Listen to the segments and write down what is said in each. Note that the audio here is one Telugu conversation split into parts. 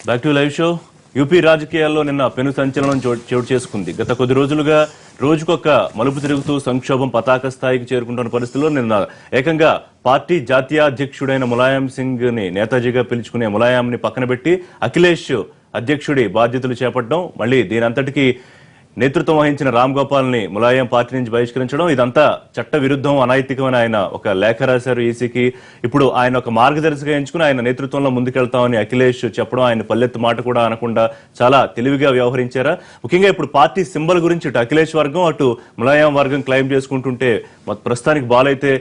Back to live show. UP రాజకీయాల్లో నిన్న పెను సంచలనం చోటు చేసుకుంది. గత కొద్ది రోజులుగా రోజుకొక మలుపు తిరుగుతూ సంక్షోభం పతాక స్థాయికి చేరుకుంటున్న పరిస్థితుల్లో నిన్న ఏకంగా పార్టీ జాతీయ అధ్యక్షుడైన ములాయం సింగ్ ని నేతాజీగా పిలుచుకునే ములాయంని పక్కన పెట్టి అఖిలేష్ అధ్యక్షుడి బాధ్యతలు చేపట్టడం, మళ్ళీ దీనంతటికీ నేతృత్వం వహించిన రామ్ గోపాల్ ని ములాయం పార్టీ నుంచి బహిష్కరించడం, ఇదంతా చట్ట విరుద్ధం, అనైతికమని ఆయన ఒక లేఖ రాశారు ఈసీకి. ఇప్పుడు ఆయన ఒక మార్గదర్శిగా ఎంచుకుని ఆయన నేతృత్వంలో ముందుకెళ్తామని అఖిలేష్ చెప్పడం, ఆయన పల్లెత్తు మాట కూడా అనకుండా చాలా తెలివిగా వ్యవహరించారా? ముఖ్యంగా ఇప్పుడు పార్టీ సింబల్ గురించి ఇటు అఖిలేష్ వర్గం అటు ములాయం వర్గం క్లెయిమ్ చేసుకుంటుంటే ప్రస్తుతానికి బాలైతే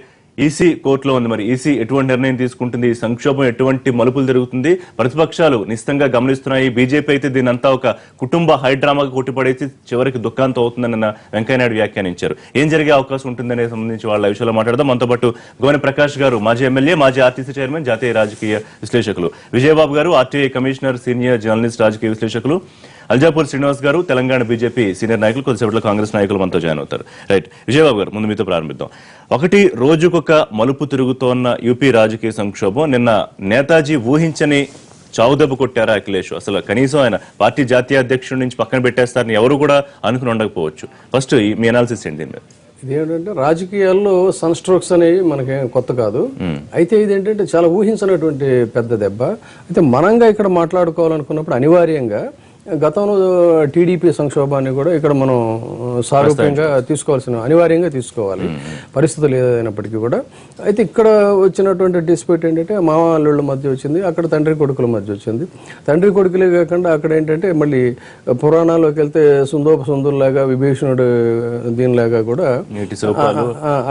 ఈసీ కోర్టులో ఉంది. మరి ఈసీ ఎటువంటి నిర్ణయం తీసుకుంటుంది? ఈ సంక్షోభం ఎటువంటి మలుపులు జరుగుతుంది? ప్రతిపక్షాలు నిశ్చితంగా గమనిస్తున్నాయి. బీజేపీ అయితే దీనంతా ఒక కుటుంబ హైడ్రామాగా కొట్టిపడేసి చివరికి దుఃఖాంతం అవుతుందని వెంకయ్యనాయుడు వ్యాఖ్యానించారు. ఏం జరిగే అవకాశం ఉంటుందనే సంబంధించి వాళ్ళ విషయంలో మాట్లాడదాం. మనతో పాటు గోనె ప్రకాష్ గారు, మాజీ ఎమ్మెల్యే, మాజీ ఆర్టీసీ చైర్మన్, జాతీయ రాజకీయ విశ్లేషకులు, విజయబాబు గారు, ఆర్టీఐ కమిషనర్, సీనియర్ జర్నలిస్ట్, రాజకీయ విశ్లేషకులు, అల్జాపూర్ శ్రీనివాస్ గారు, తెలంగాణ బీజేపీ సీనియర్ నాయకులు, కొద్దిసేపట్లో కాంగ్రెస్ నాయకులు మనతో జాయిన్ అవుతారు. రైట్, విజయబాబు గారు, ముందు మీతో ప్రారంభిద్దాం. ఒకటి, రోజుకొక మలుపు తిరుగుతోన్న యూపీ రాజకీయ సంక్షోభం. నిన్న నేతాజీ ఊహించని చావుదెబ్బ కొట్టారా అఖిలేష్? అసలు కనీసం ఆయన పార్టీ జాతీయ అధ్యక్షుడి నుంచి పక్కన పెట్టేస్తారని ఎవరు కూడా అనుకుని ఉండకపోవచ్చు. ఫస్ట్ మీ అనాలిసిస్ ఏంటి దీని మీద? ఇదేంటంటే రాజకీయాల్లో సన్ స్ట్రోక్స్ అనేవి మనకి కొత్త కాదు. అయితే ఇదేంటంటే చాలా ఊహించినటువంటి పెద్ద దెబ్బ. అయితే మనంగా ఇక్కడ మాట్లాడుకోవాలనుకున్నప్పుడు అనివార్యంగా గతంలో టీడీపీ సంక్షోభాన్ని కూడా ఇక్కడ మనం సారూప్యంగా అనివార్యంగా తీసుకోవాలి, పరిస్థితులు ఏదైనప్పటికీ కూడా. అయితే ఇక్కడ వచ్చినటువంటి డిస్ప్యూట్ ఏంటంటే మామ అల్లుళ్ళ మధ్య వచ్చింది, అక్కడ తండ్రి కొడుకుల మధ్య వచ్చింది. తండ్రి కొడుకులే కాకుండా అక్కడ ఏంటంటే మళ్ళీ పురాణాల్లోకి వెళ్తే సుందరులాగా, విభీషణుడు దీనిలాగా కూడా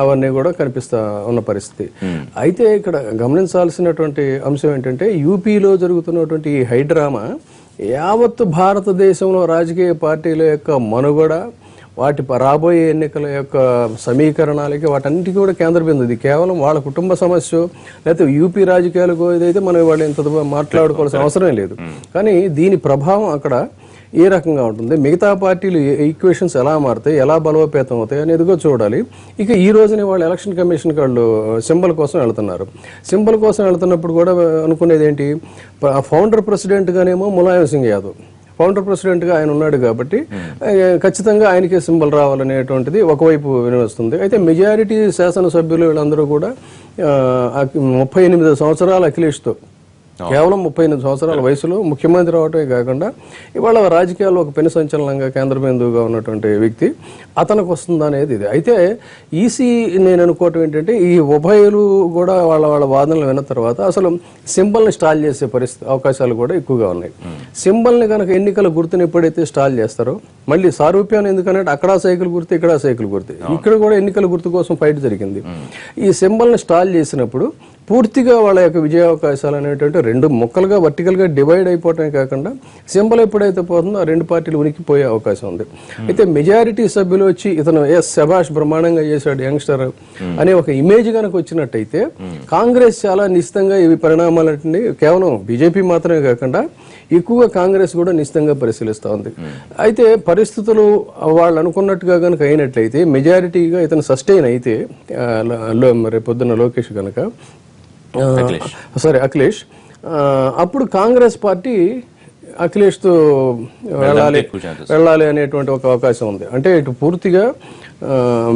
అవన్నీ కూడా కనిపిస్తా ఉన్న పరిస్థితి. అయితే ఇక్కడ గమనించాల్సినటువంటి అంశం ఏంటంటే యూపీలో జరుగుతున్నటువంటి ఈ హైడ్రామా యావత్తు భారతదేశంలో రాజకీయ పార్టీల యొక్క మనుగడ, వాటి రాబోయే ఎన్నికల యొక్క సమీకరణాలకి వాటన్నిటికీ కూడా కేంద్ర బిందు. ఇది కేవలం వాళ్ళ కుటుంబ సమస్య, లేకపోతే యూపీ రాజకీయాలకు ఏదైతే మనం వాళ్ళు ఇంత మాట్లాడుకోవాల్సిన అవసరం లేదు. కానీ దీని ప్రభావం అక్కడ ఏ రకంగా ఉంటుంది, మిగతా పార్టీలు ఈక్వేషన్స్ ఎలా మారుతాయి, ఎలా బలోపేతం అవుతాయి అనేదిగో చూడాలి. ఇక ఈ రోజునే వాళ్ళు ఎలక్షన్ కమిషన్ వాళ్ళు సింబల్ కోసం వెళ్తున్నారు. సింబల్ కోసం వెళ్తున్నప్పుడు కూడా అనుకునేది ఏంటి, ఫౌండర్ ప్రెసిడెంట్గానేమో ములాయం సింగ్ యాదవ్ ఫౌండర్ ప్రెసిడెంట్గా ఆయన ఉన్నాడు కాబట్టి ఖచ్చితంగా ఆయనకే సింబల్ రావాలనేటువంటిది ఒకవైపు వినిపిస్తుంది. అయితే మెజారిటీ శాసనసభ్యులు వీళ్ళందరూ కూడా 38 సంవత్సరాల అఖిలేష్తో, కేవలం 38 సంవత్సరాల వయసులో ముఖ్యమంత్రి అవటమే కాకుండా ఇవాళ రాజకీయాల్లో ఒక పెను సంచలనంగా కేంద్ర బిందువుగా ఉన్నటువంటి వ్యక్తి అతనికి వస్తుంది అనేది ఇది. అయితే ఈసీ నేను అనుకోవటం ఏంటంటే ఈ ఉభయులు కూడా వాళ్ళ వాదనలు విన్న తర్వాత అసలు సింబల్ని స్టాల్ చేసే అవకాశాలు కూడా ఎక్కువగా ఉన్నాయి. సింబల్ని కనుక ఎన్నికల గుర్తుని ఎప్పుడైతే స్టాల్ చేస్తారో మళ్ళీ సారూప్యాన్ని, ఎందుకంటే అక్కడ సైకిల్ గుర్తు, ఇక్కడ సైకిల్ గుర్తు, ఇక్కడ కూడా ఎన్నికల గుర్తు కోసం ఫైట్ జరిగింది. ఈ సింబల్ని స్టాల్ చేసినప్పుడు పూర్తిగా వాళ్ళ యొక్క విజయావకాశాలు అనేటువంటి రెండు ముక్కలుగా వర్టికల్గా డివైడ్ అయిపోవటమే కాకుండా సింబల్ ఎప్పుడైతే పోతుందో ఆ రెండు పార్టీలు ఉనికిపోయే అవకాశం ఉంది. అయితే మెజారిటీ సభ్యులు వచ్చి ఇతను శభాష్ బ్రహ్మాండంగా చేశాడు యంగ్స్టర్ అనే ఒక ఇమేజ్ కనుక వచ్చినట్టయితే కాంగ్రెస్ చాలా నిశ్చితంగా ఈ పరిణామాలన్నీ కేవలం బీజేపీ మాత్రమే కాకుండా ఎక్కువగా కాంగ్రెస్ కూడా నిశ్చితంగా పరిశీలిస్తూ ఉంది. అయితే పరిస్థితులు వాళ్ళు అనుకున్నట్టుగా కనుక అయినట్లయితే, మెజారిటీగా ఇతను సస్టైన్ అయితే రేపు పొద్దున్న లోకేష్ కనుక అఖిలేష్, అప్పుడు కాంగ్రెస్ పార్టీ అఖిలేష్తో వెళ్ళాలి అనేటువంటి ఒక అవకాశం ఉంది. అంటే ఇటు పూర్తిగా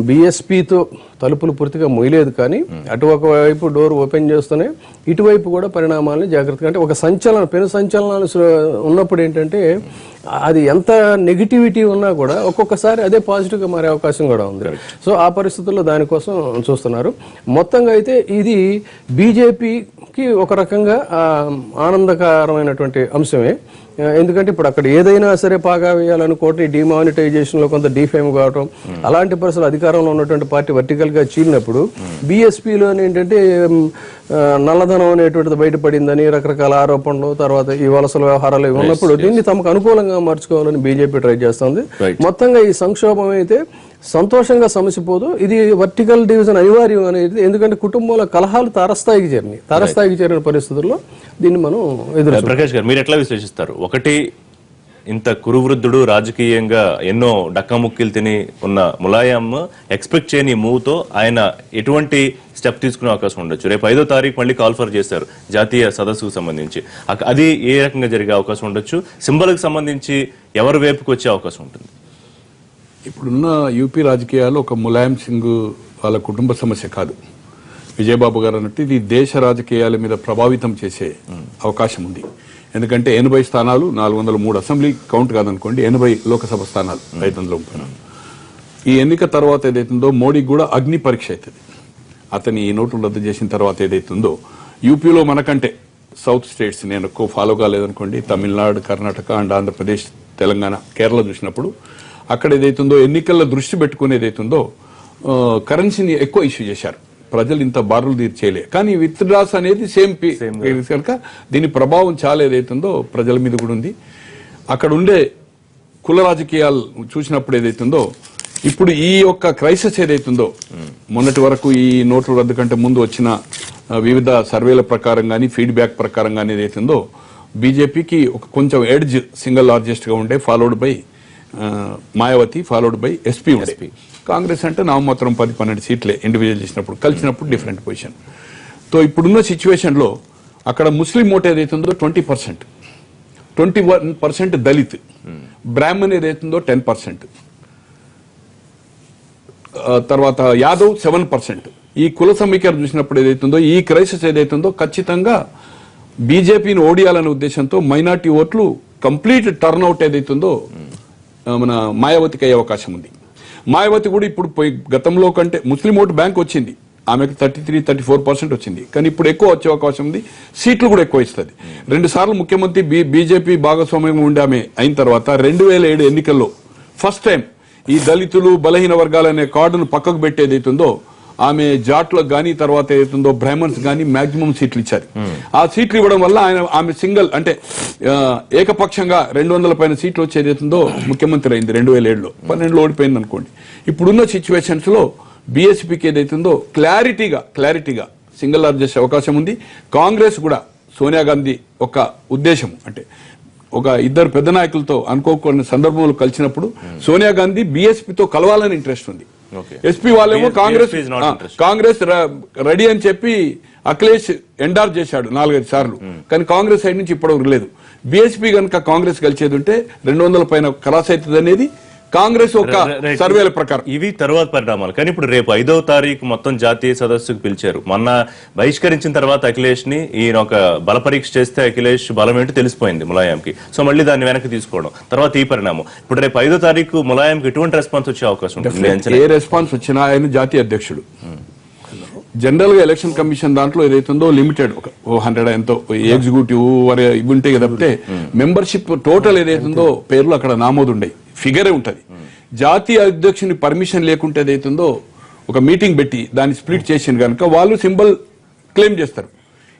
బీఎస్పీతో తలుపులు పూర్తిగా మొయ్యలేదు, కానీ అటు ఒకవైపు డోర్ ఓపెన్ చేస్తూనే ఇటువైపు కూడా పరిణామాలను జాగ్రత్తగా, అంటే ఒక పెను సంచలనాలు ఉన్నప్పుడు ఏంటంటే అది ఎంత నెగిటివిటీ ఉన్నా కూడా ఒక్కొక్కసారి అదే పాజిటివ్గా మారే అవకాశం కూడా ఉంది. సో ఆ పరిస్థితుల్లో దానికోసం చూస్తున్నారు. మొత్తంగా అయితే ఇది బీజేపీకి ఒక రకంగా ఆనందకరమైనటువంటి అంశమే. ఎందుకంటే ఇప్పుడు అక్కడ ఏదైనా సరే పాగా వేయాలనుకోవటం, డిమానిటైజేషన్లో కొంత డిఫేమ్ కావటం, అలాంటి పరిస్థితులు అధికారంలో ఉన్నటువంటి పార్టీ వర్టికల్గా చీలినప్పుడు బీఎస్పీలో ఏంటంటే నల్లధనం అనేటువంటిది బయటపడిందని రకరకాల ఆరోపణలు, తర్వాత ఈ వలసల వ్యవహారాలు ఉన్నప్పుడు దీన్ని తమకు అనుకూలంగా మార్చుకోవాలని బీజేపీ ట్రై చేస్తుంది. మొత్తంగా ఈ సంక్షోభం అయితే సంతోషంగా సమసిపోదు, ఇది వర్టికల్ డివిజన్ అనివార్యం అనేది. ఎందుకంటే కుటుంబంలో కలహాలు తారస్థాయికి చేరిన పరిస్థితుల్లో దీన్ని మనం ప్రకాష్ గారు, మీరు ఎట్లా విశ్లేషిస్తారు? ఒకటి, ఇంత కురువృద్ధుడు, రాజకీయంగా ఎన్నో డక్కాముక్కీలు తిని ఉన్న ములాయం ఎక్స్పెక్ట్ చేయని మూవ్ తో ఆయన ఎటువంటి స్టెప్ తీసుకునే అవకాశం ఉండొచ్చు? రేపు 5వ తారీఖు మళ్ళీ కాల్ఫర్ చేశారు జాతీయ సదస్సుకు సంబంధించి. అది ఏ రకంగా జరిగే అవకాశం ఉండొచ్చు? సింబల్కి సంబంధించి ఎవరి వైపుకి వచ్చే అవకాశం ఉంటుంది? ఇప్పుడున్న యూపీ రాజకీయాల్లో ఒక ములాయం సింగ్ వాళ్ళ కుటుంబ సమస్య కాదు, విజయబాబు గారు అన్నట్టు ఇది దేశ రాజకీయాల మీద ప్రభావితం చేసే అవకాశం ఉంది. ఎందుకంటే 80 స్థానాలు, 403 అసెంబ్లీ కౌంట్ కాదనుకోండి, 80 లోకసభ స్థానాలు, 534. ఈ ఎన్నిక తర్వాత ఏదైతుందో మోడీకి కూడా అగ్ని పరీక్ష అవుతుంది. అతని ఈ నోట్లు రద్దు చేసిన తర్వాత ఏదైతుందో యూపీలో మనకంటే సౌత్ స్టేట్స్ నేను ఎక్కువ ఫాలో కాలేదనుకోండి, తమిళనాడు, కర్ణాటక అండ్ ఆంధ్రప్రదేశ్, తెలంగాణ, కేరళ చూసినప్పుడు అక్కడ ఏదైతుందో ఎన్నికల్లో దృష్టి పెట్టుకుని ఏదైతుందో కరెన్సీని ఎక్కువ ఇష్యూ చేశారు. ప్రజలు ఇంత బారులు తీర్చేయలే, కానీ విత్ డ్రాస్ అనేది సేమ్ కనుక దీని ప్రభావం చాలా ఏదైతుందో ప్రజల మీద కూడా ఉంది. అక్కడ ఉండే కుల రాజకీయాలు చూసినప్పుడు ఏదైతుందో ఇప్పుడు ఈ యొక్క క్రైసిస్ ఏదైతుందో మొన్నటి వరకు ఈ నోట్ల రద్దు కంటే ముందు వచ్చిన వివిధ సర్వేల ప్రకారం కానీ ఫీడ్బ్యాక్ ప్రకారం కానీ ఏదైతుందో బీజేపీకి ఒక కొంచెం ఎడ్జ్ సింగిల్ లార్జెస్ట్ గా ఉండే, followed by Mayawati, followed by SP ఉండే. కాంగ్రెస్ అంటే నామమాత్రం 10-12 సీట్లే ఇండివిజువల్ చేసినప్పుడు, కలిసినప్పుడు డిఫరెంట్ పొజిషన్. తో ఇప్పుడున్న సిచ్యువేషన్ లో అక్కడ ముస్లిం ఓట్ ఏదైతుందో 20%, 21% దళిత్, బ్రాహ్మణ్ ఏదైతుందో 10%, తర్వాత యాదవ్ 7%. ఈ కుల సమీకరణ చూసినప్పుడు ఏదైతుందో ఈ క్రైసిస్ ఏదైతుందో ఖచ్చితంగా బీజేపీని ఓడియాలనే ఉద్దేశంతో మైనార్టీ ఓట్లు కంప్లీట్ టర్న్అవుట్ ఏదైతుందో మన మాయావతికి అయ్యే అవకాశం ఉంది. మాయావతి కూడా ఇప్పుడు గతంలో కంటే ముస్లిం ఓటు బ్యాంక్ వచ్చింది, ఆమెకు 33-34% వచ్చింది, కానీ ఇప్పుడు ఎక్కువ వచ్చే అవకాశం ఉంది. సీట్లు కూడా ఎక్కువ ఇస్తుంది. 2 సార్లు ముఖ్యమంత్రి బీజేపీ భాగస్వామ్యం ఉండి ఆమె అయిన తర్వాత 2007 ఎన్నికల్లో ఫస్ట్ టైం ఈ దళితులు, బలహీన వర్గాలనే కార్డును పక్కకు పెట్టేదైతుందో ఆమె జాట్లకు గానీ తర్వాత ఏదైతుందో బ్రాహ్మణ్స్ గానీ మాక్సిమం సీట్లు ఇచ్చారు. ఆ సీట్లు ఇవ్వడం వల్ల ఆమె సింగిల్ అంటే ఏకపక్షంగా 200 పైన సీట్లు వచ్చేదైతుందో ముఖ్యమంత్రి అయింది 2007లో. 12లో ఓడిపోయింది అనుకోండి. ఇప్పుడున్న సిచ్యువేషన్స్ లో బీఎస్పీకి ఏదైతుందో క్లారిటీగా సింగిల్ లార్జ్ చేసే అవకాశం ఉంది. కాంగ్రెస్ కూడా సోనియా గాంధీ ఒక ఉద్దేశం అంటే ఒక ఇద్దరు పెద్ద నాయకులతో అనుకోకున్న సందర్భంలో కలిసినప్పుడు సోనియా గాంధీ బీఎస్పీతో కలవాలని ఇంట్రెస్ట్ ఉంది. ఎస్పీ వాళ్ళేమో కాంగ్రెస్ రెడీ అని చెప్పి అఖిలేష్ ఎండార్ చేశాడు 4-5 సార్లు, కానీ కాంగ్రెస్ సైడ్ నుంచి ఇప్పటివరకు లేదు. బీఎస్పీ కనుక కాంగ్రెస్ కలిసేది ఉంటే 200 పైన క్రాస్ అవుతుంది అనేది కాంగ్రెస్ ఒక సర్వేల ప్రకారం. ఇవి తర్వాత పరిణామాలు. కానీ ఇప్పుడు రేపు 5వ తారీఖు మొత్తం జాతీయ సదస్సుకు పిలిచారు. మొన్న బహిష్కరించిన తర్వాత అఖిలేష్ ని ఈయన ఒక బల పరీక్ష చేస్తే అఖిలేష్ బలం ఏంటో తెలిసిపోయింది ములాయంకి. సో మళ్ళీ దాన్ని వెనక్కి తీసుకోవడం తర్వాత ఈ పరిణామం. ఇప్పుడు రేపు 5వ తారీఖు ములాయంకి ఎటువంటి రెస్పాన్స్ వచ్చే అవకాశం ఉంటుంది? ఏ రెస్పాన్స్ వచ్చినా ఆయన జాతీయ అధ్యక్షుడు. జనరల్ గా ఎలక్షన్ కమిషన్ దాంట్లో ఏదైతుందో లిమిటెడ్ 100 ఎంతో ఎగ్జిక్యూటివ్ ఇవి ఉంటాయి తప్పితే మెంబర్షిప్ టోటల్ ఏదైతుందో పేర్లు అక్కడ నామోదు ఉండే ఫిగరే ఉంటది. జాతీయ అధ్యక్షుని పర్మిషన్ లేకుంటే ఏదైతుందో ఒక మీటింగ్ పెట్టి దాన్ని స్ప్లిట్ చేసిన కనుక వాళ్ళు సింబల్ క్లెయిమ్ చేస్తారు,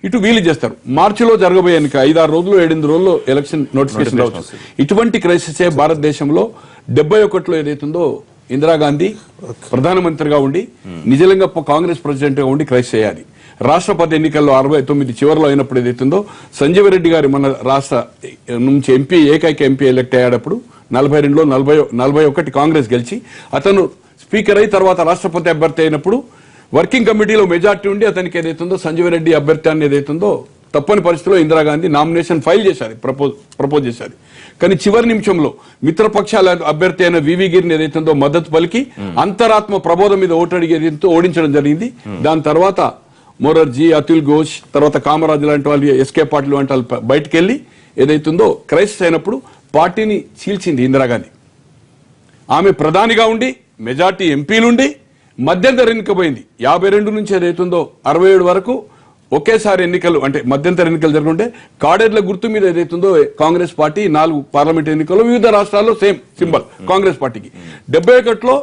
ఇటు వీలు చేస్తారు. మార్చిలో జరగబోయే 5-6 రోజులు 7-8 రోజుల్లో ఎలక్షన్ నోటిఫికేషన్ రావచ్చు. ఇటువంటి క్రైసిసే భారతదేశంలో 71లో ఏదైతుందో ఇందిరాగాంధీ ప్రధానమంత్రిగా ఉండి నిజంగా కాంగ్రెస్ ప్రెసిడెంట్ గా ఉండి క్రైసిస్ చేయాలి. రాష్ట్రపతి ఎన్నికల్లో 69 చివరిలో అయినప్పుడు ఏదైతుందో సంజీవ్ రెడ్డి గారి మన రాష్ట్ర నుంచి ఏకైక ఎంపీ ఎలక్ట్ అయ్యేటప్పుడు 42లో 41 కాంగ్రెస్ గెలిచి అతను స్పీకర్ అయి తర్వాత రాష్ట్రపతి అభ్యర్థి అయినప్పుడు వర్కింగ్ కమిటీలో మెజార్టీ ఉండి అతనికి ఏదైతుందో సంజీవ్ రెడ్డి అభ్యర్థి అని ఏదైతుందో తప్పని పరిస్థితిలో ఇందిరాగాంధీ నామినేషన్ ఫైల్ చేశారు, ప్రపోజ్ చేశారు. కానీ చివరి నిమిషంలో మిత్రపక్షాల అభ్యర్థి అయిన వివి గిరిని ఏదైతుందో మద్దతు పలికి అంతరాత్మ ప్రబోధం మీద ఓటు అడిగేదితో ఓడించడం జరిగింది. దాని తర్వాత మొరర్జీ, అతుల్ ఘోష్, తర్వాత కామరాజ్ లాంటి వాళ్ళు, ఎస్కే పాటిల్ లాంటి వాళ్ళు బయటకు వెళ్లి ఏదైతుందో క్రైసిస్ అయినప్పుడు పార్టీని చీల్చింది ఇందిరాగాంధీ. ఆమె ప్రధానిగా ఉండి మెజార్టీ ఎంపీలుండి మధ్యంతర ఎన్నిక పోయింది. 52 నుంచి ఏదైతుందో 67 వరకు ఒకేసారి ఎన్నికలు అంటే మధ్యంతర ఎన్నికలు జరుగుతుంటే కాడేర్ల గుర్తు మీద ఏదైతుందో కాంగ్రెస్ పార్టీ 4 పార్లమెంట్ ఎన్నికల్లో వివిధ రాష్ట్రాల్లో సేమ్ సింబల్ కాంగ్రెస్ పార్టీకి. 71లో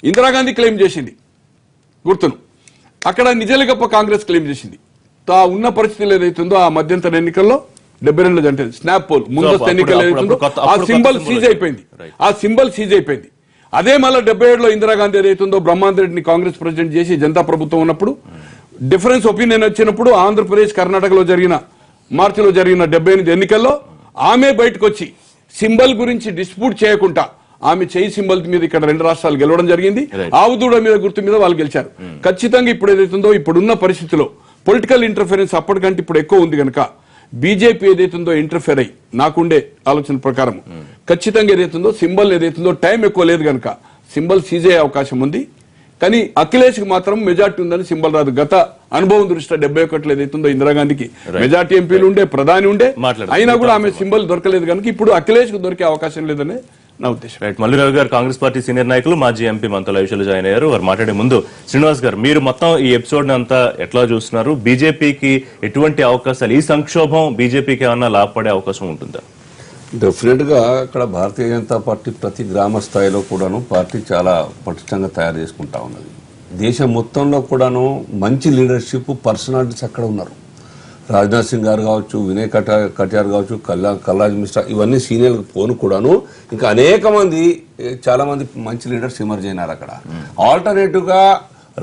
ఇందిరాగాంధీ క్లెయిమ్ చేసింది గుర్తును, అక్కడ నిజలిగప్ప కాంగ్రెస్ క్లెయిమ్ చేసింది. తా ఉన్న పరిస్థితులు ఏదైతుందో ఆ మధ్యంతర ఎన్నికల్లో 72 అంటే స్నాప్ పోల్ ముందస్తు ఎన్నికలు ఏదైతుందో ఆ సింబల్ సీజ్ అయిపోయింది. అదే మళ్ళీ 77లో ఇందిరాగాంధీ ఏదైతుందో బ్రహ్మాంద్ రెడ్డిని కాంగ్రెస్ ప్రెసిడెంట్ చేసి జనతా ప్రభుత్వం ఉన్నప్పుడు డిఫరెన్స్ ఒపీనియన్ వచ్చినప్పుడు ఆంధ్రప్రదేశ్, కర్ణాటకలో జరిగిన మార్చిలో జరిగిన 78 ఎన్నికల్లో ఆమె బయటకు వచ్చి సింబల్ గురించి డిస్ప్యూట్ చేయకుండా ఆమె చేయి సింబల్ మీద ఇక్కడ 2 రాష్ట్రాలు గెలవడం జరిగింది. ఆవుదూడ మీద గుర్తు మీద వాళ్ళు గెలిచారు. ఖచ్చితంగా ఇప్పుడు ఏదైతుందో ఇప్పుడున్న పరిస్థితిలో పొలిటికల్ ఇంటర్ఫరెన్స్ అప్పటికంటే ఇప్పుడు ఎక్కువ ఉంది కనుక బీజేపీ ఏదైతుందో ఇంటర్ఫెర్ అయ్యి నాకుండే ఆలోచన ప్రకారం ఖచ్చితంగా ఏదైతుందో సింబల్ ఏదైతుందో టైం ఎక్కువ లేదు కనుక సింబల్ సీజ్ అయ్యే అవకాశం ఉంది. కానీ అఖిలేష్ కి మాత్రం మెజార్టీ ఉందని సింబల్ రాదు. గత అనుభవం దృష్ట్యా 71 ఏదైతుందో ఇందిరాగాంధీకి మెజార్టీ ఎంపీలు ఉండే, ప్రధాని ఉండే, అయినా కూడా ఆమె సింబల్ దొరకలేదు కనుక ఇప్పుడు అఖిలేష్ కు దొరికే అవకాశం లేదనే నా ఉద్దేశం. రైట్. మల్లిరావు గారు కాంగ్రెస్ పార్టీ సీనియర్ నాయకులు, మాజీ ఎంపీ మనతో లైవ్ షోలో జాయిన్ అయ్యారు. వారు మాట్లాడే ముందు శ్రీనివాస్ గారు, మీరు మొత్తం ఈ ఎపిసోడ్ అంతా ఎట్లా చూస్తున్నారు? బీజేపీకి ఎటువంటి అవకాశాలు, ఈ సంక్షోభం బీజేపీకి ఏమన్నా లాభపడే అవకాశం ఉంటుందా? డెఫినెట్ గా ఇక్కడ భారతీయ జనతా పార్టీ ప్రతి గ్రామ స్థాయిలో కూడాను పార్టీ చాలా పటిష్టంగా తయారు చేసుకుంటా ఉన్నది. దేశం మొత్తంలో కూడాను మంచి లీడర్షిప్ పర్సనాలిటీస్ అక్కడ ఉన్నారు. రాజ్నాథ్ సింగ్ గారు కావచ్చు, వినయ్ కటియార్ కావచ్చు, కల్రాజ్ మిశ్రా, ఇవన్నీ సీనియర్ పోను కూడాను ఇంకా అనేక మంది చాలా మంది మంచి లీడర్స్ ఎమర్జ్ అయినారు అక్కడ. ఆల్టర్నేటివ్ గా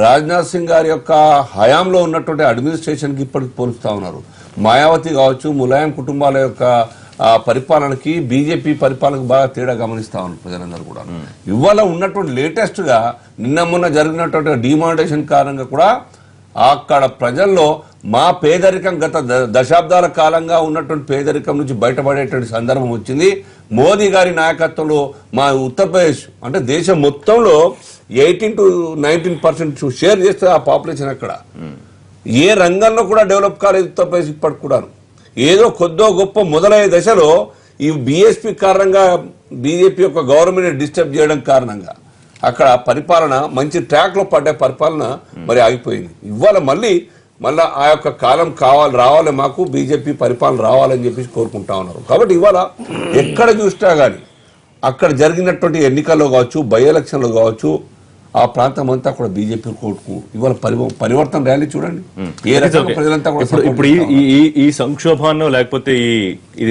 రాజ్నాథ్ సింగ్ గారి యొక్క హయాంలో ఉన్నటువంటి అడ్మినిస్ట్రేషన్ కి ఇప్పటికి పోలుస్తా ఉన్నారు. మాయావతి కావచ్చు, ములాయం కుటుంబాల యొక్క పరిపాలనకి బీజేపీ పరిపాలనకు బాగా తేడా గమనిస్తా ఉన్నారు ప్రజలందరూ కూడా. ఇవాళ ఉన్నటువంటి లేటెస్ట్ గా నిన్న మొన్న జరిగినటువంటి డిమానిటైజేషన్ కారణంగా కూడా అక్కడ ప్రజల్లో మా పేదరికం గత దశాబ్దాల కాలంగా ఉన్నటువంటి పేదరికం నుంచి బయటపడేటువంటి సందర్భం వచ్చింది. మోదీ గారి నాయకత్వంలో మా ఉత్తరప్రదేశ్ అంటే దేశం మొత్తంలో 18 to 19% షేర్ చేస్తే ఆ పాపులేషన్ అక్కడ ఏ రంగంలో కూడా డెవలప్ కాలేదు ఉత్తరప్రదేశ్ ఇప్పటికి కూడా. ఏదో కొద్దో గొప్ప మొదలయ్యే దశలో ఈ బీఎస్పీ కారణంగా బీజేపీ యొక్క గవర్నమెంట్ డిస్టర్బ్ చేయడం కారణంగా అక్కడ పరిపాలన మంచి ట్రాక్ లో పడ్డ పరిపాలన మరి ఆగిపోయింది. ఇవాళ మళ్ళీ ఆ యొక్క కాలం రావాలి మాకు బీజేపీ పరిపాలన రావాలని చెప్పేసి కోరుకుంటా ఉన్నారు. కాబట్టి ఇవాళ ఎక్కడ చూసినా గానీ అక్కడ జరిగినటువంటి ఎన్నికల్లో కావచ్చు, బై ఎలక్షన్లో కావచ్చు, ఆ ప్రాంతం అంతా కూడా బీజేపీ కోర్టుకు ఇవాళ పరివర్తన ర్యాలీ చూడండి. ఏ రకంగా ప్రజలంతా ఇప్పుడు ఈ సంక్షోభాన్ని లేకపోతే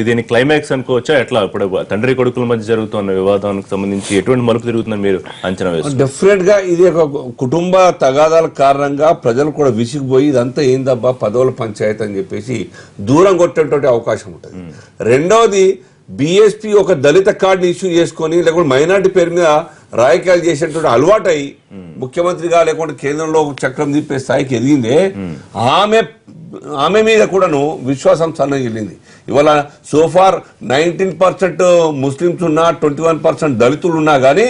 దీని క్లైమాక్స్ అనుకోవచ్చా? ఎట్లా ఇప్పుడు తండ్రి కొడుకుల మధ్య జరుగుతున్న వివాదానికి సంబంధించి ఎటువంటి మలుపు తిరుగుతుందని మీరు అంచనా వేస్తారు? డెఫినెట్ గా ఇది ఒక కుటుంబ తగాదాల కారణంగా ప్రజలు కూడా విసిగిపోయి ఇదంతా ఏందబ్బా పదవుల పంచాయతీ అని చెప్పేసి దూరం కొట్టేటువంటి అవకాశం ఉంటుంది. రెండవది బీఎస్పీ ఒక దళిత కార్డుని ఇష్యూ చేసుకొని లేకుంటే మైనార్టీ పేరు మీద రాజకీయాలు చేసేటువంటి అలవాటై ముఖ్యమంత్రిగా లేకుంటే కేంద్రంలో చక్రం తిప్పే స్థాయికి ఎదిగిందే ఆమె మీద కూడాను విశ్వాసం సన్నగిల్లింది. ఇవాళ సోఫార్ 19% ముస్లింస్ ఉన్నా 21% దళితులు ఉన్నా గానీ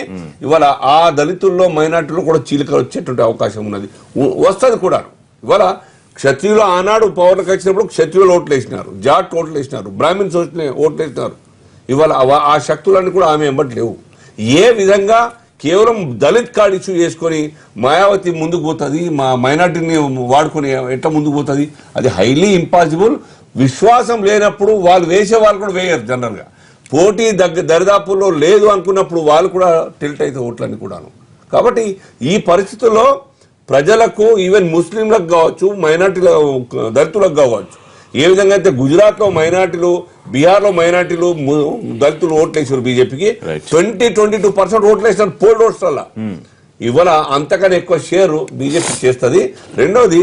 ఇవాళ ఆ దళితుల్లో మైనార్టీలో కూడా చీలికలు వచ్చేటువంటి అవకాశం ఉన్నది, వస్తుంది కూడా. ఇవాళ క్షత్రియులు ఆనాడు పవర్లకు వచ్చినప్పుడు క్షత్రియులు ఓట్లు వేసినారు, జాట్ ఓట్లు వేసినారు, బ్రాహ్మిన్స్ ఓట్లు వేసినారు. ఇవాళ ఆ శక్తులన్నీ కూడా ఆమె ఎంబటి లేవు. ఏ విధంగా కేవలం దళిత్ కార్డు ఇష్యూ చేసుకొని మాయావతి ముందుకు పోతుంది, మా మైనార్టీని వాడుకొని ఎట్లా ముందుకు పోతుంది? అది హైలీ ఇంపాసిబుల్. విశ్వాసం లేనప్పుడు వాళ్ళు వేసే వాళ్ళు కూడా వేయరు. జనరల్ గా పోటీ దరిదాపుల్లో లేదు అనుకున్నప్పుడు వాళ్ళు కూడా టిల్ట్ అయితే ఓట్లని కూడాను. కాబట్టి ఈ పరిస్థితుల్లో ప్రజలకు ఈవెన్ ముస్లింలకు కావచ్చు, మైనార్టీల దళితులకు కావచ్చు, ఏ విధంగా అయితే గుజరాత్ లో మైనార్టీలు, బీహార్ లో మైనార్టీలు, దళితులు ఓట్లేసారు బీజేపీకి 20-22% ఓట్లేసారు పోల్ ఓట్స్ వల్ల. ఇవాళ అంతకన్నా ఎక్కువ షేరు బీజేపీ చేస్తుంది. రెండోది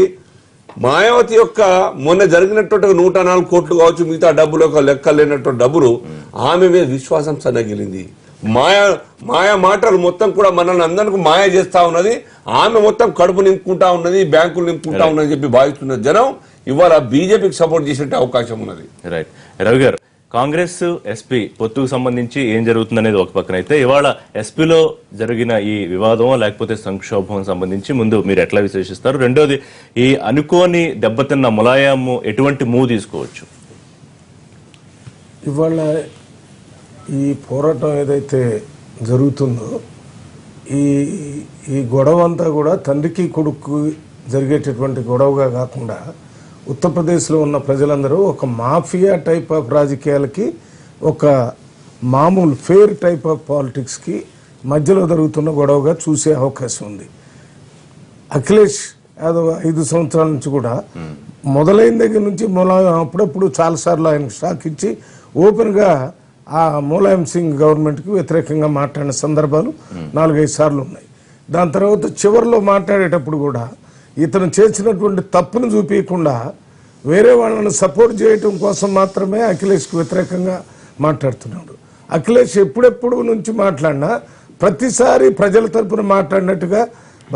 మాయావతి యొక్క మొన్న జరిగినటువంటి 104 కోట్లు కావచ్చు, మిగతా డబ్బులు ఒక లెక్కలు లేనటువంటి డబ్బులు ఆమె మీద విశ్వాసం సన్నగిలింది. మాయా మాటలు మొత్తం కూడా మనల్ని అందరికీ మాయ చేస్తా ఉన్నది. ఆమె మొత్తం కడుపు నింపుకుంటా ఉన్నది, బ్యాంకులు నింపుకుంటా ఉన్నది చెప్పి భావిస్తున్న జనం ఇవాళ బీజేపీకి సపోర్ట్ చేసే అవకాశం ఉన్నది. రైట్. రవి గారు, కాంగ్రెస్ ఎస్పీ పొత్తుకు సంబంధించి ఏం జరుగుతుందనేది ఒక పక్కన అయితే, ఇవాళ ఎస్పీలో జరిగిన ఈ వివాదం లేకపోతే సంక్షోభం సంబంధించి ముందు మీరు ఎట్లా విశ్లేషిస్తారు? రెండోది, ఈ అనుకోని దెబ్బతిన్న ములాయం ఎటువంటి మూవ్ తీసుకోవచ్చు? ఇవాళ ఈ పోరాటం ఏదైతే జరుగుతుందో ఈ గొడవ అంతా కూడా తండ్రికి కొడుకు జరిగేటటువంటి గొడవగా కాకుండా ఉత్తరప్రదేశ్లో ఉన్న ప్రజలందరూ ఒక మాఫియా టైప్ ఆఫ్ రాజకీయాలకి, ఒక మామూలు ఫెయిర్ టైప్ ఆఫ్ పాలిటిక్స్కి మధ్యలో జరుగుతున్న గొడవగా చూసే అవకాశం ఉంది. అఖిలేష్ యాదవ్ 5 సంవత్సరాల నుంచి కూడా మొదలైన దగ్గర నుంచి అప్పుడప్పుడు చాలాసార్లు ఆయనకు షాక్ ఇచ్చి ఓపెన్గా ఆ ములాయం సింగ్ గవర్నమెంట్కి వ్యతిరేకంగా మాట్లాడిన సందర్భాలు 4-5 సార్లు ఉన్నాయి. దాని తర్వాత చివరిలో మాట్లాడేటప్పుడు కూడా ఇతను చేసినటువంటి తప్పును చూపించకుండా వేరే వాళ్ళని సపోర్ట్ చేయటం కోసం మాత్రమే అఖిలేష్కి వ్యతిరేకంగా మాట్లాడుతున్నాడు. అఖిలేష్ ఎప్పుడెప్పుడు నుంచి మాట్లాడినా ప్రతిసారి ప్రజల తరపున మాట్లాడినట్టుగా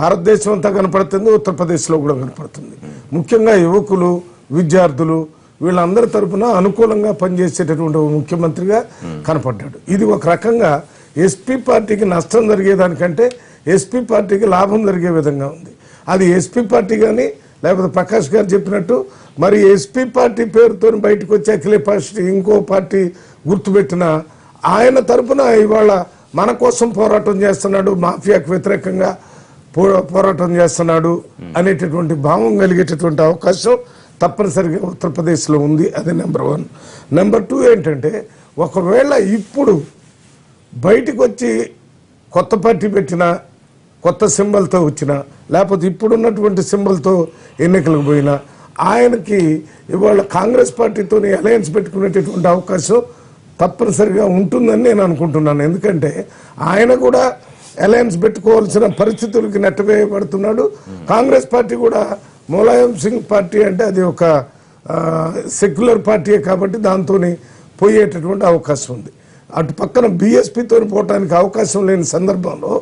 భారతదేశం అంతా కనపడుతుంది, ఉత్తరప్రదేశ్లో కూడా కనపడుతుంది. ముఖ్యంగా యువకులు, విద్యార్థులు వీళ్ళందరి తరపున అనుకూలంగా పనిచేసేటటువంటి ముఖ్యమంత్రిగా కనపడ్డాడు. ఇది ఒక రకంగా ఎస్పీ పార్టీకి నష్టం జరిగేదానికంటే ఎస్పీ పార్టీకి లాభం జరిగే విధంగా ఉంది. అది ఎస్పీ పార్టీ కానీ లేకపోతే ప్రకాష్ గారు చెప్పినట్టు మరి ఎస్పీ పార్టీ పేరుతో బయటకు వచ్చి అఖిలేష్ పార్టీ ఇంకో పార్టీ గుర్తుపెట్టిన ఆయన తరపున ఇవాళ మన కోసం పోరాటం చేస్తున్నాడు, మాఫియాకు వ్యతిరేకంగా పోరాటం చేస్తున్నాడు అనేటటువంటి భావం కలిగేటటువంటి అవకాశం తప్పనిసరిగా ఉత్తరప్రదేశ్లో ఉంది. అది నెంబర్ 1. నెంబర్ 2 ఏంటంటే ఒకవేళ ఇప్పుడు బయటికి వచ్చి కొత్త పార్టీ పెట్టినా, కొత్త సింబల్తో వచ్చినా, లేకపోతే ఇప్పుడున్నటువంటి సింబల్తో ఎన్నికలకు పోయినా ఆయనకి ఇవాళ కాంగ్రెస్ పార్టీతో అలయన్స్ పెట్టుకునేటటువంటి అవకాశం తప్పనిసరిగా ఉంటుందని నేను అనుకుంటున్నాను. ఎందుకంటే ఆయన కూడా అలయన్స్ పెట్టుకోవాల్సిన పరిస్థితులకి నెట్టవేయబడుతున్నాడు. కాంగ్రెస్ పార్టీ కూడా ములాయం సింగ్ పార్టీ అంటే అది ఒక సెక్యులర్ పార్టీయే కాబట్టి దాంతో పోయేటటువంటి అవకాశం ఉంది. అటు పక్కన బీఎస్పీతో పోవటానికి అవకాశం లేని సందర్భంలో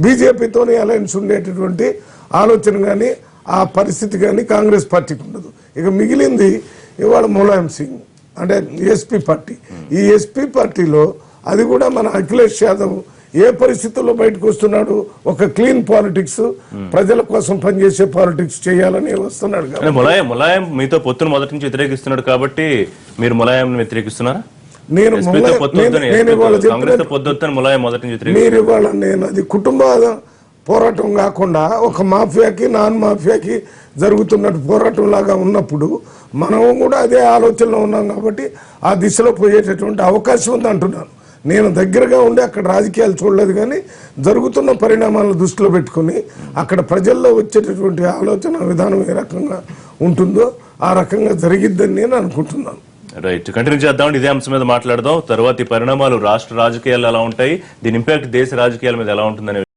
బీజేపీతో అలయన్స్ ఉండేటటువంటి ఆలోచన కానీ ఆ పరిస్థితి కానీ కాంగ్రెస్ పార్టీకి ఉండదు. ఇక మిగిలింది ఇవాళ ములాయం సింగ్ అంటే ఎస్పీ పార్టీ. ఈ ఎస్పీ పార్టీలో అది కూడా మన అఖిలేష్ యాదవ్ ఏ పరిస్థితుల్లో బయటకు వస్తున్నాడు, ఒక క్లీన్ పాలిటిక్స్, ప్రజల కోసం పనిచేసే పాలిటిక్స్ చేయాలని వస్తున్నాడు. ములాయం మీతో పొత్తును మొదటి నుంచి వ్యతిరేకిస్తున్నాడు కాబట్టి మీరు ములాయం వ్యతిరేకిస్తున్నారా? నేను అది కుటుంబ పోరాటం కాకుండా ఒక మాఫియాకి నాన్ మాఫియాకి జరుగుతున్నట్టు పోరాటం లాగా ఉన్నప్పుడు మనం కూడా అదే ఆలోచనలో ఉన్నాం కాబట్టి ఆ దిశలో పోయేటటువంటి అవకాశం ఉంది అంటున్నాను. నేను దగ్గరగా ఉండి అక్కడ రాజకీయాలు చూడలేదు, కానీ జరుగుతున్న పరిణామాలను దృష్టిలో పెట్టుకుని అక్కడ ప్రజల్లో వచ్చేటటువంటి ఆలోచన విధానం ఏ రకంగా ఉంటుందో ఆ రకంగా జరిగిద్దని నేను అనుకుంటున్నాను. రైట్, కంటిన్యూ చేద్దాం. ఇదే అంశం మీద మాట్లాడదాం. తర్వాత ఈ పరిణామాలు రాష్ట్ర రాజకీయాలు ఎలా ఉంటాయి, దీని ఇంపాక్ట్ దేశ రాజకీయాల మీద ఎలా ఉంటుందనే